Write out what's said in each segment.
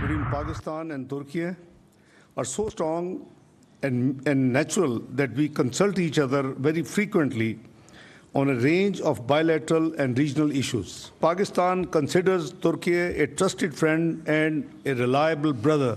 Between Pakistan and Turkey are so strong and natural that we consult each other very frequently on a range of bilateral and regional issues. Pakistan considers Turkey a trusted friend and a reliable brother.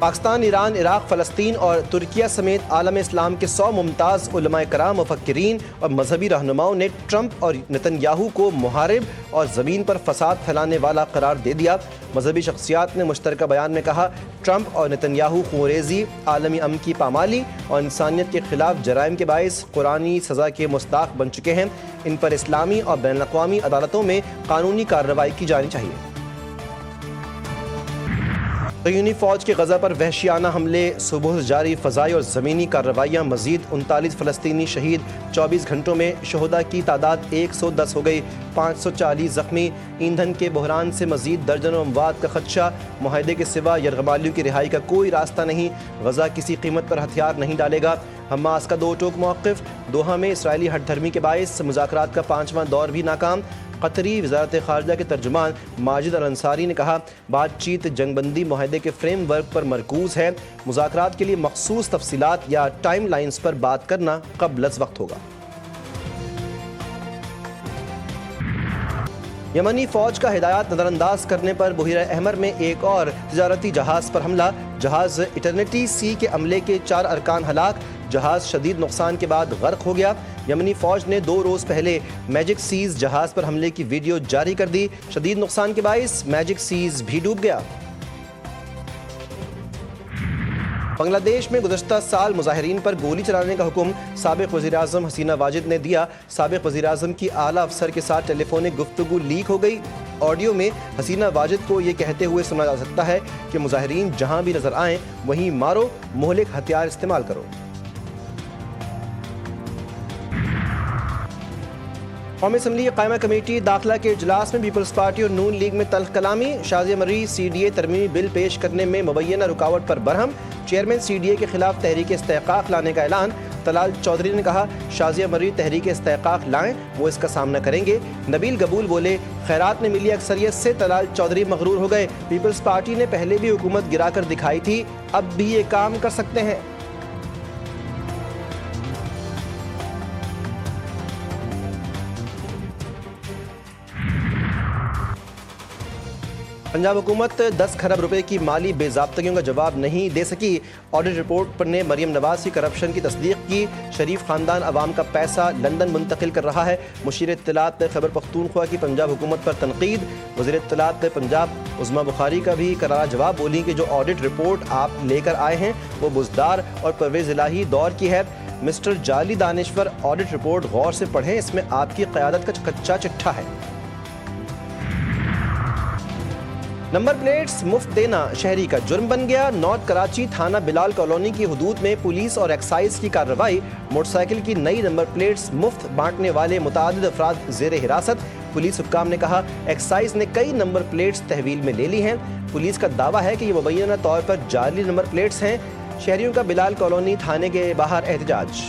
Pakistan, Iran, Iraq, فلسطین اور ترکیہ سمیت عالم اسلام کے 100 ممتاز علماء کرام، مفکرین اور مذہبی رہنماؤں نے ٹرمپ اور نتن یاہو کو محارب اور زمین پر فساد پھیلانے والا قرار دے دیا۔ مذہبی شخصیات نے مشترکہ بیان میں کہا، ٹرمپ اور نتن یاہو خونریزی، عالمی امن کی پامالی اور انسانیت کے خلاف جرائم کے باعث قرآنی سزا کے مستحق بن چکے ہیں۔ ان پر اسلامی اور بین الاقوامی عدالتوں میں قانونی کارروائی کی جانی چاہیے۔ صہیونی فوج کے غزہ پر وحشیانہ حملے، صبح جاری فضائی اور زمینی کارروائیاں، مزید 39 فلسطینی شہید، 24 گھنٹوں میں شہداء کی تعداد 110 ہو گئی، 540 زخمی۔ ایندھن کے بحران سے مزید درجنوں اموات کا خدشہ، معاہدے کے سوا یرغمالیوں کی رہائی کا کوئی راستہ نہیں، غزہ کسی قیمت پر ہتھیار نہیں ڈالے گا۔ حماس کا دو ٹوک موقف، دوحہ میں اسرائیلی ہٹ دھرمی کے باعث مذاکرات کا 5واں دور بھی ناکام۔ قطری وزارت خارجہ کے ترجمان ماجد الانصاری نے کہا، بات چیت جنگ بندی معاہدے کے فریم ورک پر مرکوز ہے، مذاکرات کے لیے مخصوص تفصیلات یا ٹائم لائنز پر بات کرنا قبل از وقت ہوگا۔ یمنی فوج کا ہدایات نظر انداز کرنے پر بحیرہ احمر میں ایک اور تجارتی جہاز پر حملہ، جہاز ایٹرنیٹی سی کے عملے کے 4 ارکان ہلاک، جہاز شدید نقصان کے بعد غرق ہو گیا۔ یمنی فوج نے 2 روز پہلے میجک سیز جہاز پر حملے کی ویڈیو جاری کر دی، شدید نقصان کے باعث میجک سیز بھی ڈوب گیا۔ بنگلہ دیش میں گزشتہ سال مظاہرین پر گولی چلانے کا حکم سابق وزیراعظم حسینہ واجد نے دیا۔ سابق وزیراعظم کی اعلیٰ افسر کے ساتھ ٹیلی فونک گفتگو لیک ہو گئی۔ آڈیو میں حسینہ واجد کو یہ کہتے ہوئے سنا جا سکتا ہے کہ مظاہرین جہاں بھی نظر آئیں وہیں مارو، مہلک ہتھیار استعمال کرو۔ قومی اسمبلی قائمہ کمیٹی داخلہ کے اجلاس میں پیپلز پارٹی اور نون لیگ میں تلخ کلامی، شازیہ مرری سی ڈی اے ترمیمی بل پیش کرنے میں مبینہ رکاوٹ پر برہم، چیئرمین سی ڈی اے کے خلاف تحریک استحقاق لانے کا اعلان۔ طلال چودھری نے کہا، شازیہ مرری تحریک استحقاق لائیں، وہ اس کا سامنا کریں گے۔ نبیل گبول بولے، خیرات میں ملی اکثریت سے طلال چودھری مغرور ہو گئے، پیپلز پارٹی نے پہلے بھی حکومت گرا کر دکھائی تھی، اب بھی یہ کام کر سکتے ہیں۔ پنجاب حکومت 10 کھرب روپے کی مالی بے ضابطگیوں کا جواب نہیں دے سکی، آڈٹ رپورٹ پر نے مریم نواز کی کرپشن کی تصدیق کی۔ شریف خاندان عوام کا پیسہ لندن منتقل کر رہا ہے، مشیر اطلاعات خیبر پختونخوا کی پنجاب حکومت پر تنقید۔ وزیر اطلاعات پنجاب عظمیٰ بخاری کا بھی کرارا جواب، بولی کہ جو آڈٹ رپورٹ آپ لے کر آئے ہیں وہ بزدار اور پرویز الہی دور کی ہے۔ مسٹر جعلی دانشور، آڈٹ رپورٹ غور سے پڑھیں، اس میں آپ کی قیادت کا کچا چٹھا ہے۔ نمبر پلیٹس مفت دینا شہری کا جرم بن گیا، نارتھ کراچی تھانہ بلال کالونی کی حدود میں پولیس اور ایکسائز کی کارروائی، موٹر سائیکل کی نئی نمبر پلیٹس مفت بانٹنے والے متعدد افراد زیر حراست۔ پولیس حکام نے کہا، ایکسائز نے کئی نمبر پلیٹس تحویل میں لے لی ہیں۔ پولیس کا دعویٰ ہے کہ یہ مبینہ طور پر جعلی نمبر پلیٹس ہیں۔ شہریوں کا بلال کالونی تھانے کے باہر احتجاج۔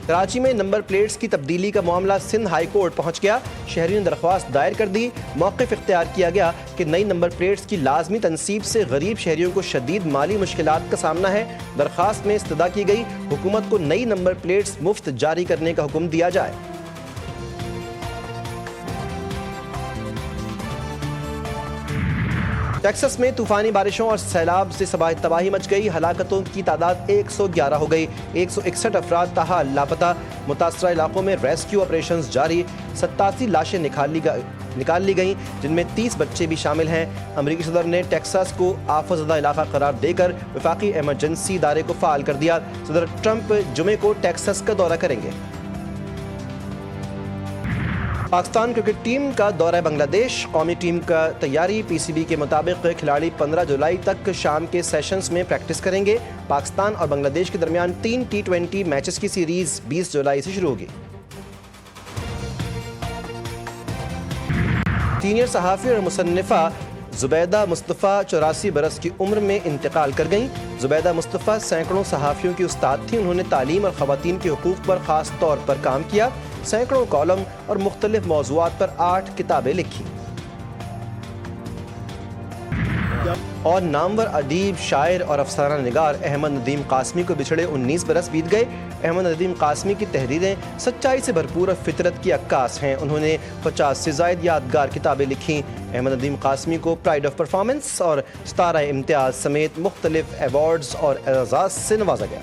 کراچی میں نمبر پلیٹس کی تبدیلی کا معاملہ سندھ ہائی کورٹ پہنچ گیا، شہریوں نے درخواست دائر کر دی۔ موقف اختیار کیا گیا کہ نئی نمبر پلیٹس کی لازمی تنصیب سے غریب شہریوں کو شدید مالی مشکلات کا سامنا ہے۔ درخواست میں استدعا کی گئی، حکومت کو نئی نمبر پلیٹس مفت جاری کرنے کا حکم دیا جائے۔ ٹیکساس میں طوفانی بارشوں اور سیلاب سے تباہی مچ گئی، ہلاکتوں کی تعداد 111 ہو گئی، 161 افراد تاحال لاپتہ، متاثرہ علاقوں میں ریسکیو آپریشنز جاری، 87 لاشیں نکال لی گئیں جن میں 30 بچے بھی شامل ہیں۔ امریکی صدر نے ٹیکساس کو آفت زدہ علاقہ قرار دے کر وفاقی ایمرجنسی ادارے کو فعال کر دیا۔ صدر ٹرمپ جمعے کو ٹیکساس کا دورہ کریں گے۔ پاکستان کرکٹ ٹیم کا دورہ بنگلہ دیش، قومی ٹیم کا تیاری، پی سی بی کے مطابق کھلاڑی 15 جولائی تک شام کے سیشنز میں پریکٹس کریں گے۔ پاکستان اور بنگلہ دیش کے درمیان 3 T20 میچز کی سیریز 20 جولائی سے شروع ہوگی۔ سینئر صحافی اور مصنفہ زبیدہ مصطفیٰ 84 برس کی عمر میں انتقال کر گئیں۔ زبیدہ مصطفیٰ سینکڑوں صحافیوں کی استاد تھیں، انہوں نے تعلیم اور خواتین کے حقوق پر خاص طور پر کام کیا، سینکڑوں کالم اور مختلف موضوعات پر 8 کتابیں لکھی۔ اور نامور ادیب، شاعر اور افسانہ نگار احمد ندیم قاسمی کو بچھڑے 19 برس بیت گئے۔ احمد ندیم قاسمی کی تحریریں سچائی سے بھرپور اور فطرت کی عکاس ہیں۔ انہوں نے 50 سے زائد یادگار کتابیں لکھیں۔ احمد ندیم قاسمی کو پرائڈ آف پرفارمنس اور ستارہ امتیاز سمیت مختلف ایوارڈز اور اعزاز سے نوازا گیا۔